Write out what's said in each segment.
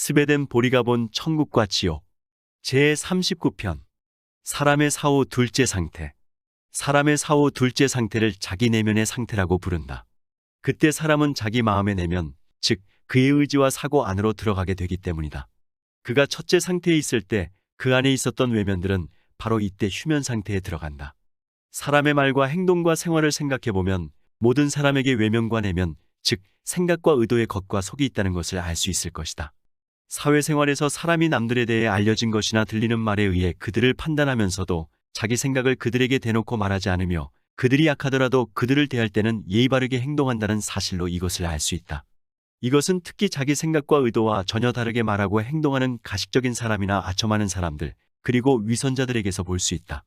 스베덴 보리가 본 천국과 지옥 제39편 사람의 사후 둘째 상태. 사람의 사후 둘째 상태를 자기 내면의 상태라고 부른다. 그때 사람은 자기 마음의 내면, 즉 그의 의지와 사고 안으로 들어가게 되기 때문이다. 그가 첫째 상태에 있을 때 그 안에 있었던 외면들은 바로 이때 휴면 상태에 들어간다. 사람의 말과 행동과 생활을 생각해보면 모든 사람에게 외면과 내면, 즉 생각과 의도의 겉과 속이 있다는 것을 알 수 있을 것이다. 사회생활에서 사람이 남들에 대해 알려진 것이나 들리는 말에 의해 그들을 판단하면서도 자기 생각을 그들에게 대놓고 말하지 않으며 그들이 약하더라도 그들을 대할 때는 예의 바르게 행동한다는 사실로 이것을 알 수 있다. 이것은 특히 자기 생각과 의도와 전혀 다르게 말하고 행동하는 가식적인 사람이나 아첨하는 사람들, 그리고 위선자들에게서 볼 수 있다.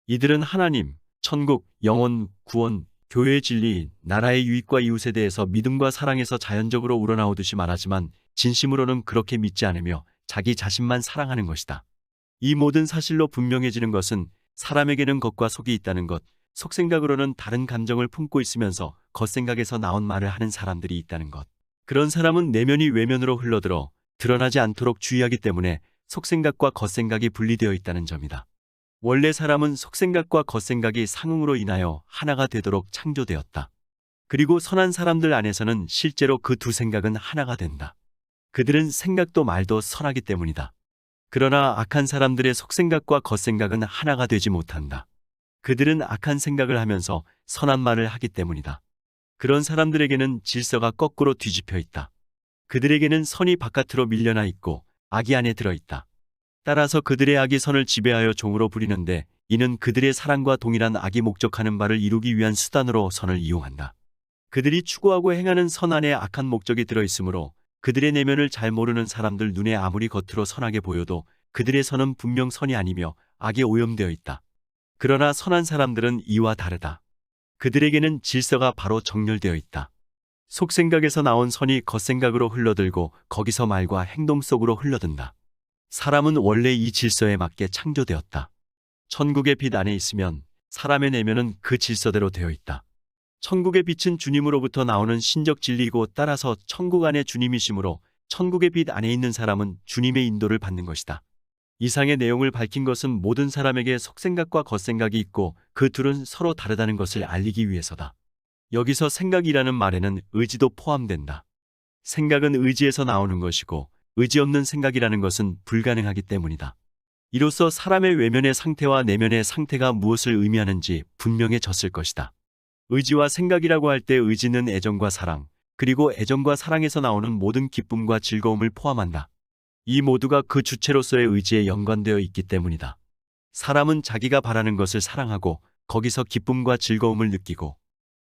이들은 하나님, 천국, 영혼, 구원, 교회의 진리, 나라의 유익과 이웃에 대해서 믿음과 사랑에서 자연적으로 우러나오듯이 말하지만 진심으로는 그렇게 믿지 않으며 자기 자신만 사랑하는 것이다. 이 모든 사실로 분명해지는 것은 사람에게는 겉과 속이 있다는 것, 속생각으로는 다른 감정을 품고 있으면서 겉생각에서 나온 말을 하는 사람들이 있다는 것. 그런 사람은 내면이 외면으로 흘러들어 드러나지 않도록 주의하기 때문에 속생각과 겉생각이 분리되어 있다는 점이다. 원래 사람은 속생각과 겉생각이 상응으로 인하여 하나가 되도록 창조되었다. 그리고 선한 사람들 안에서는 실제로 그 두 생각은 하나가 된다. 그들은 생각도 말도 선하기 때문이다. 그러나 악한 사람들의 속생각과 겉생각은 하나가 되지 못한다. 그들은 악한 생각을 하면서 선한 말을 하기 때문이다. 그런 사람들에게는 질서가 거꾸로 뒤집혀 있다. 그들에게는 선이 바깥으로 밀려나 있고 악이 안에 들어있다. 따라서 그들의 악이 선을 지배하여 종으로 부리는데 이는 그들의 사랑과 동일한 악이 목적하는 바를 이루기 위한 수단으로 선을 이용한다. 그들이 추구하고 행하는 선 안에 악한 목적이 들어있으므로 그들의 내면을 잘 모르는 사람들 눈에 아무리 겉으로 선하게 보여도 그들의 선은 분명 선이 아니며 악에 오염되어 있다. 그러나 선한 사람들은 이와 다르다. 그들에게는 질서가 바로 정렬되어 있다. 속생각에서 나온 선이 겉생각으로 흘러들고 거기서 말과 행동 속으로 흘러든다. 사람은 원래 이 질서에 맞게 창조되었다. 천국의 빛 안에 있으면 사람의 내면은 그 질서대로 되어 있다. 천국의 빛은 주님으로부터 나오는 신적 진리이고 따라서 천국 안에 주님이시므로 천국의 빛 안에 있는 사람은 주님의 인도를 받는 것이다. 이상의 내용을 밝힌 것은 모든 사람에게 속생각과 겉생각이 있고 그 둘은 서로 다르다는 것을 알리기 위해서다. 여기서 생각이라는 말에는 의지도 포함된다. 생각은 의지에서 나오는 것이고 의지 없는 생각이라는 것은 불가능하기 때문이다. 이로써 사람의 외면의 상태와 내면의 상태가 무엇을 의미하는지 분명해졌을 것이다. 의지와 생각이라고 할 때 의지는 애정과 사랑, 그리고 애정과 사랑에서 나오는 모든 기쁨과 즐거움을 포함한다. 이 모두가 그 주체로서의 의지에 연관되어 있기 때문이다. 사람은 자기가 바라는 것을 사랑하고 거기서 기쁨과 즐거움을 느끼고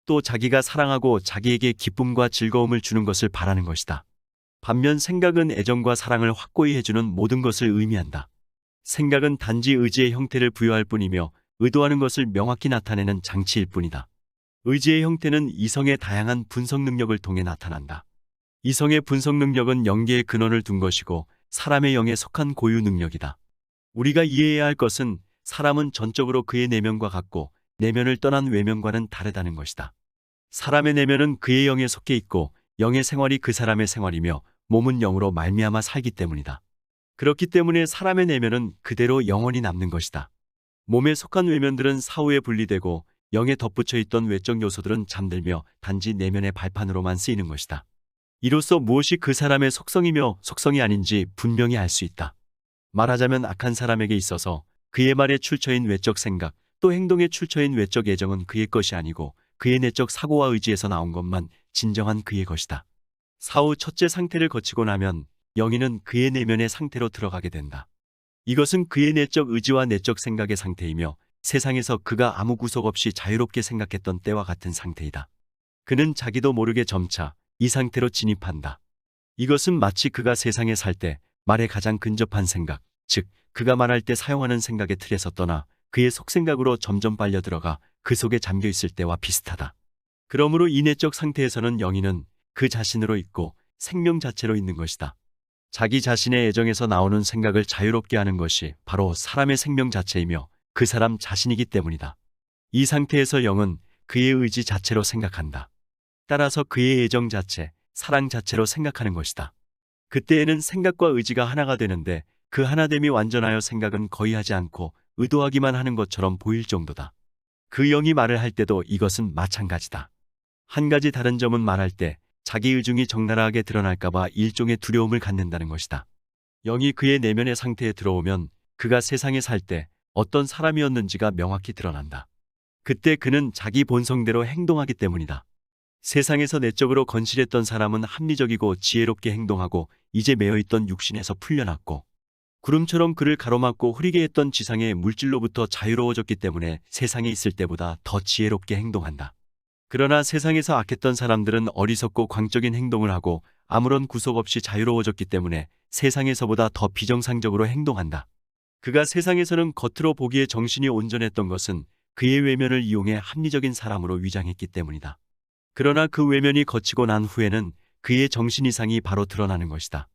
또 자기가 사랑하고 자기에게 기쁨과 즐거움을 주는 것을 바라는 것이다. 반면 생각은 애정과 사랑을 확고히 해주는 모든 것을 의미한다. 생각은 단지 의지의 형태를 부여할 뿐이며 의도하는 것을 명확히 나타내는 장치일 뿐이다. 의지의 형태는 이성의 다양한 분석 능력을 통해 나타난다. 이성의 분석 능력은 영계의 근원을 둔 것이고 사람의 영에 속한 고유 능력이다. 우리가 이해해야 할 것은 사람은 전적으로 그의 내면과 같고 내면을 떠난 외면과는 다르다는 것이다. 사람의 내면은 그의 영에 속해 있고 영의 생활이 그 사람의 생활이며 몸은 영으로 말미암아 살기 때문이다. 그렇기 때문에 사람의 내면은 그대로 영원히 남는 것이다. 몸에 속한 외면들은 사후에 분리되고 영에 덧붙여 있던 외적 요소들은 잠들며 단지 내면의 발판으로만 쓰이는 것이다. 이로써 무엇이 그 사람의 속성이며 속성이 아닌지 분명히 알 수 있다. 말하자면 악한 사람에게 있어서 그의 말에 출처인 외적 생각, 또 행동에 출처인 외적 애정은 그의 것이 아니고 그의 내적 사고와 의지에서 나온 것만 진정한 그의 것이다. 사후 첫째 상태를 거치고 나면 영인은 그의 내면의 상태로 들어가게 된다. 이것은 그의 내적 의지와 내적 생각의 상태이며 세상에서 그가 아무 구속 없이 자유롭게 생각했던 때와 같은 상태이다. 그는 자기도 모르게 점차 이 상태로 진입한다. 이것은 마치 그가 세상에 살 때 말에 가장 근접한 생각, 즉 그가 말할 때 사용하는 생각의 틀에서 떠나 그의 속생각으로 점점 빨려 들어가 그 속에 잠겨 있을 때와 비슷하다. 그러므로 이 내적 상태에서는 영인은 그 자신으로 있고 생명 자체로 있는 것이다. 자기 자신의 애정에서 나오는 생각을 자유롭게 하는 것이 바로 사람의 생명 자체이며 그 사람 자신이기 때문이다. 이 상태에서 영은 그의 의지 자체로 생각한다. 따라서 그의 애정 자체, 사랑 자체로 생각하는 것이다. 그때에는 생각과 의지가 하나가 되는데 그 하나됨이 완전하여 생각은 거의 하지 않고 의도하기만 하는 것처럼 보일 정도다. 그 영이 말을 할 때도 이것은 마찬가지다. 한 가지 다른 점은 말할 때 자기 의중이 적나라하게 드러날까봐 일종의 두려움을 갖는다는 것이다. 영이 그의 내면의 상태에 들어오면 그가 세상에 살 때 어떤 사람이었는지가 명확히 드러난다. 그때 그는 자기 본성대로 행동하기 때문이다. 세상에서 내적으로 건실했던 사람은 합리적이고 지혜롭게 행동하고 이제 매여있던 육신에서 풀려났고 구름처럼 그를 가로막고 흐리게 했던 지상의 물질로부터 자유로워졌기 때문에 세상에 있을 때보다 더 지혜롭게 행동한다. 그러나 세상에서 악했던 사람들은 어리석고 광적인 행동을 하고 아무런 구속 없이 자유로워졌기 때문에 세상에서보다 더 비정상적으로 행동한다. 그가 세상에서는 겉으로 보기에 정신이 온전했던 것은 그의 외면을 이용해 합리적인 사람으로 위장했기 때문이다. 그러나 그 외면이 거치고 난 후에는 그의 정신 이상이 바로 드러나는 것이다.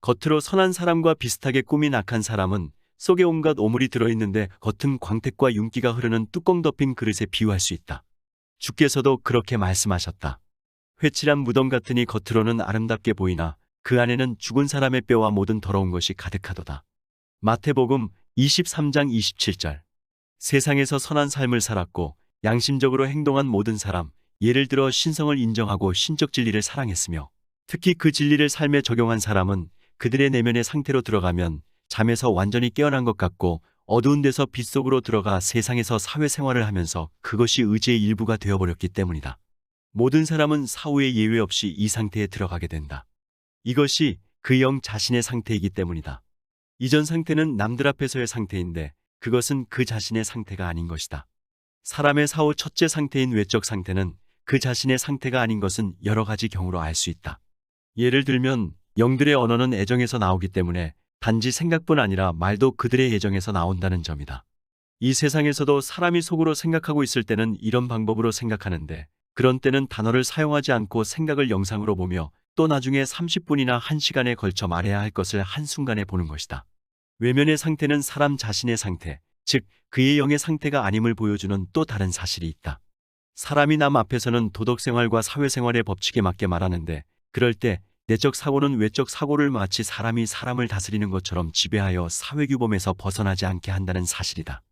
겉으로 선한 사람과 비슷하게 꾸민 악한 사람은 속에 온갖 오물이 들어있는데 겉은 광택과 윤기가 흐르는 뚜껑 덮인 그릇에 비유할 수 있다. 주께서도 그렇게 말씀하셨다. 회칠한 무덤 같으니 겉으로는 아름답게 보이나 그 안에는 죽은 사람의 뼈와 모든 더러운 것이 가득하도다. 마태복음 23장 27절. 세상에서 선한 삶을 살았고 양심적으로 행동한 모든 사람, 예를 들어 신성을 인정하고 신적 진리를 사랑했으며 특히 그 진리를 삶에 적용한 사람은 그들의 내면의 상태로 들어가면 잠에서 완전히 깨어난 것 같고 어두운 데서 빛 속으로 들어가 세상에서 사회생활을 하면서 그것이 의지의 일부가 되어버렸기 때문이다. 모든 사람은 사후에 예외 없이 이 상태에 들어가게 된다. 이것이 그 영 자신의 상태이기 때문이다. 이전 상태는 남들 앞에서의 상태인데 그것은 그 자신의 상태가 아닌 것이다. 사람의 사후 첫째 상태인 외적 상태는 그 자신의 상태가 아닌 것은 여러 가지 경우로 알 수 있다. 예를 들면 영들의 언어는 애정에서 나오기 때문에 단지 생각뿐 아니라 말도 그들의 애정에서 나온다는 점이다. 이 세상에서도 사람이 속으로 생각하고 있을 때는 이런 방법으로 생각하는데 그런 때는 단어를 사용하지 않고 생각을 영상으로 보며 또 나중에 30분이나 1시간에 걸쳐 말해야 할 것을 한순간에 보는 것이다. 외면의 상태는 사람 자신의 상태, 즉 그의 영의 상태가 아님을 보여주는 또 다른 사실이 있다. 사람이 남 앞에서는 도덕생활과 사회생활의 법칙에 맞게 말하는데 그럴 때 내적 사고는 외적 사고를 마치 사람이 사람을 다스리는 것처럼 지배하여 사회규범에서 벗어나지 않게 한다는 사실이다.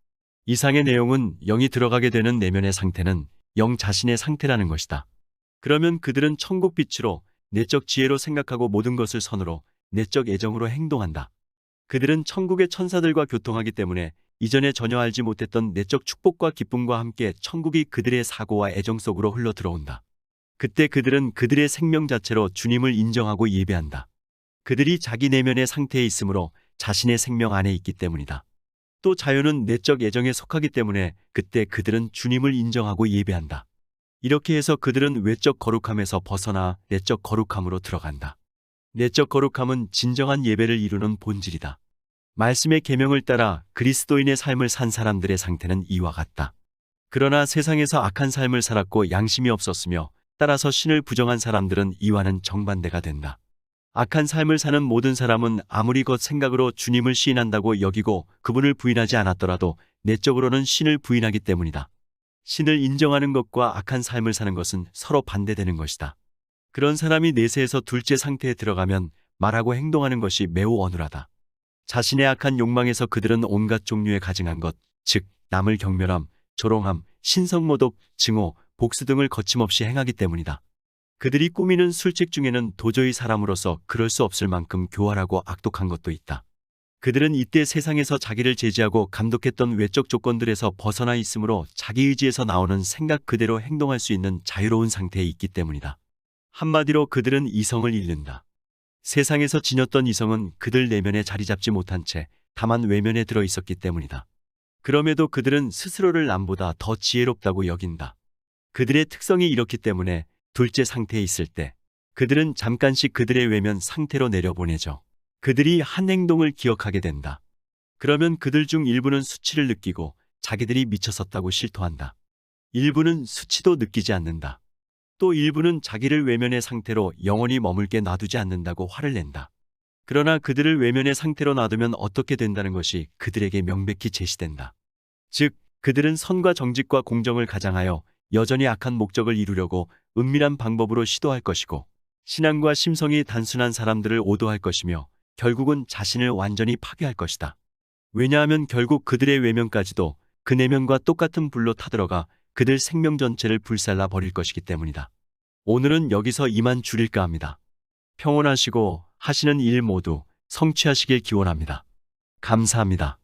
이상의 내용은 영이 들어가게 되는 내면의 상태는 영 자신의 상태라는 것이다. 그러면 그들은 천국 빛으로 내적 지혜로 생각하고 모든 것을 선으로 내적 애정으로 행동한다. 그들은 천국의 천사들과 교통하기 때문에 이전에 전혀 알지 못했던 내적 축복과 기쁨과 함께 천국이 그들의 사고와 애정 속으로 흘러 들어온다. 그때 그들은 그들의 생명 자체로 주님을 인정하고 예배한다. 그들이 자기 내면의 상태에 있으므로 자신의 생명 안에 있기 때문이다. 또 자유는 내적 애정에 속하기 때문에 그때 그들은 주님을 인정하고 예배한다. 이렇게 해서 그들은 외적 거룩함에서 벗어나 내적 거룩함으로 들어간다. 내적 거룩함은 진정한 예배를 이루는 본질이다. 말씀의 계명을 따라 그리스도인의 삶을 산 사람들의 상태는 이와 같다. 그러나 세상에서 악한 삶을 살았고 양심이 없었으며 따라서 신을 부정한 사람들은 이와는 정반대가 된다. 악한 삶을 사는 모든 사람은 아무리 겉 생각으로 주님을 시인한다고 여기고 그분을 부인하지 않았더라도 내적으로는 신을 부인하기 때문이다. 신을 인정하는 것과 악한 삶을 사는 것은 서로 반대되는 것이다. 그런 사람이 내세에서 둘째 상태에 들어가면 말하고 행동하는 것이 매우 어눌하다. 자신의 악한 욕망에서 그들은 온갖 종류의 가증한 것, 즉 남을 경멸함, 조롱함, 신성모독, 증오, 복수 등을 거침없이 행하기 때문이다. 그들이 꾸미는 술책 중에는 도저히 사람으로서 그럴 수 없을 만큼 교활하고 악독한 것도 있다. 그들은 이때 세상에서 자기를 제지하고 감독했던 외적 조건들에서 벗어나 있으므로 자기 의지에서 나오는 생각 그대로 행동할 수 있는 자유로운 상태에 있기 때문이다. 한마디로 그들은 이성을 잃는다. 세상에서 지녔던 이성은 그들 내면에 자리 잡지 못한 채 다만 외면에 들어 있었기 때문이다. 그럼에도 그들은 스스로를 남보다 더 지혜롭다고 여긴다. 그들의 특성이 이렇기 때문에 둘째 상태에 있을 때 그들은 잠깐씩 그들의 외면 상태로 내려보내죠. 그들이 한 행동을 기억하게 된다. 그러면 그들 중 일부는 수치를 느끼고 자기들이 미쳤었다고 실토한다. 일부는 수치도 느끼지 않는다. 또 일부는 자기를 외면의 상태로 영원히 머물게 놔두지 않는다고 화를 낸다. 그러나 그들을 외면의 상태로 놔두면 어떻게 된다는 것이 그들에게 명백히 제시된다. 즉, 그들은 선과 정직과 공정을 가장하여 여전히 악한 목적을 이루려고 은밀한 방법으로 시도할 것이고 신앙과 심성이 단순한 사람들을 오도할 것이며 결국은 자신을 완전히 파괴할 것이다. 왜냐하면 결국 그들의 외면까지도 그 내면과 똑같은 불로 타들어가 그들 생명 전체를 불살라 버릴 것이기 때문이다. 오늘은 여기서 이만 줄일까 합니다. 평온하시고 하시는 일 모두 성취하시길 기원합니다. 감사합니다.